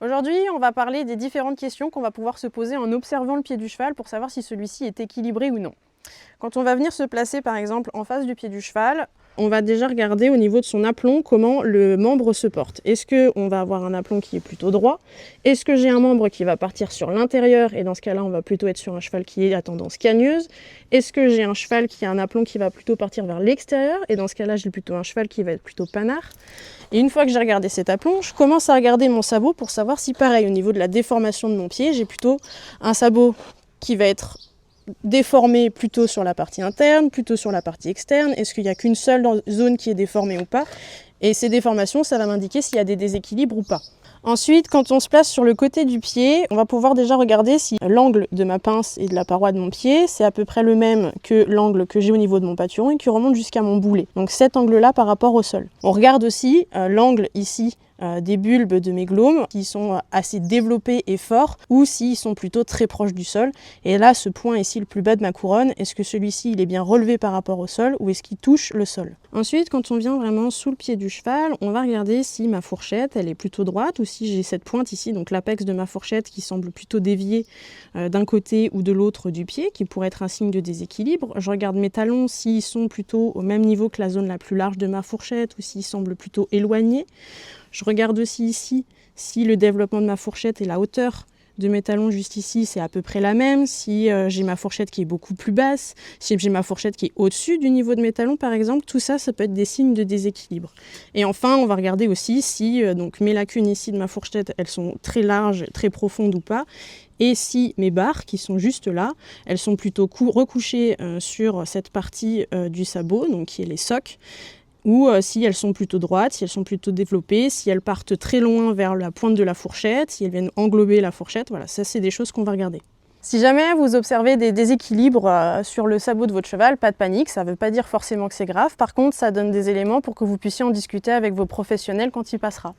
Aujourd'hui, on va parler des différentes questions qu'on va pouvoir se poser en observant le pied du cheval pour savoir si celui-ci est équilibré ou non. Quand on va venir se placer par exemple en face du pied du cheval, on va déjà regarder au niveau de son aplomb comment le membre se porte. Est-ce qu'on va avoir un aplomb qui est plutôt droit? Est-ce que j'ai un membre qui va partir sur l'intérieur et dans ce cas-là on va plutôt être sur un cheval qui est à tendance cagneuse? Est-ce que j'ai un cheval qui a un aplomb qui va plutôt partir vers l'extérieur et dans ce cas-là j'ai plutôt un cheval qui va être plutôt panard? Et une fois que j'ai regardé cet aplomb, je commence à regarder mon sabot pour savoir si pareil au niveau de la déformation de mon pied, j'ai plutôt un sabot qui va être déformé plutôt sur la partie interne, plutôt sur la partie externe. Est-ce qu'il n'y a qu'une seule zone qui est déformée ou pas? Et ces déformations, ça va m'indiquer s'il y a des déséquilibres ou pas. Ensuite, quand on se place sur le côté du pied, on va pouvoir déjà regarder si l'angle de ma pince et de la paroi de mon pied, c'est à peu près le même que l'angle que j'ai au niveau de mon pâturon et qui remonte jusqu'à mon boulet. Donc cet angle-là par rapport au sol. On regarde aussi l'angle ici des bulbes de mes glaumes qui sont assez développés et forts ou s'ils sont plutôt très proches du sol. Et là, ce point ici, le plus bas de ma couronne, est-ce que celui-ci il est bien relevé par rapport au sol ou est-ce qu'il touche le sol? Ensuite, quand on vient vraiment sous le pied du cheval, on va regarder si ma fourchette elle est plutôt droite ou si j'ai cette pointe ici, donc l'apex de ma fourchette qui semble plutôt dévié d'un côté ou de l'autre du pied, qui pourrait être un signe de déséquilibre. Je regarde mes talons s'ils sont plutôt au même niveau que la zone la plus large de ma fourchette ou s'ils semblent plutôt éloignés. Je regarde aussi ici si le développement de ma fourchette et la hauteur de mes talons juste ici, c'est à peu près la même. Si j'ai ma fourchette qui est beaucoup plus basse, si j'ai ma fourchette qui est au-dessus du niveau de mes talons par exemple, tout ça, ça peut être des signes de déséquilibre. Et enfin, on va regarder aussi si donc mes lacunes ici de ma fourchette, elles sont très larges, très profondes ou pas. Et si mes barres, qui sont juste là, elles sont plutôt recouchées sur cette partie du sabot, donc qui est les socs, ou si elles sont plutôt droites, si elles sont plutôt développées, si elles partent très loin vers la pointe de la fourchette, si elles viennent englober la fourchette, voilà, ça c'est des choses qu'on va regarder. Si jamais vous observez des déséquilibres sur le sabot de votre cheval, pas de panique, ça ne veut pas dire forcément que c'est grave, par contre ça donne des éléments pour que vous puissiez en discuter avec vos professionnels quand il passera.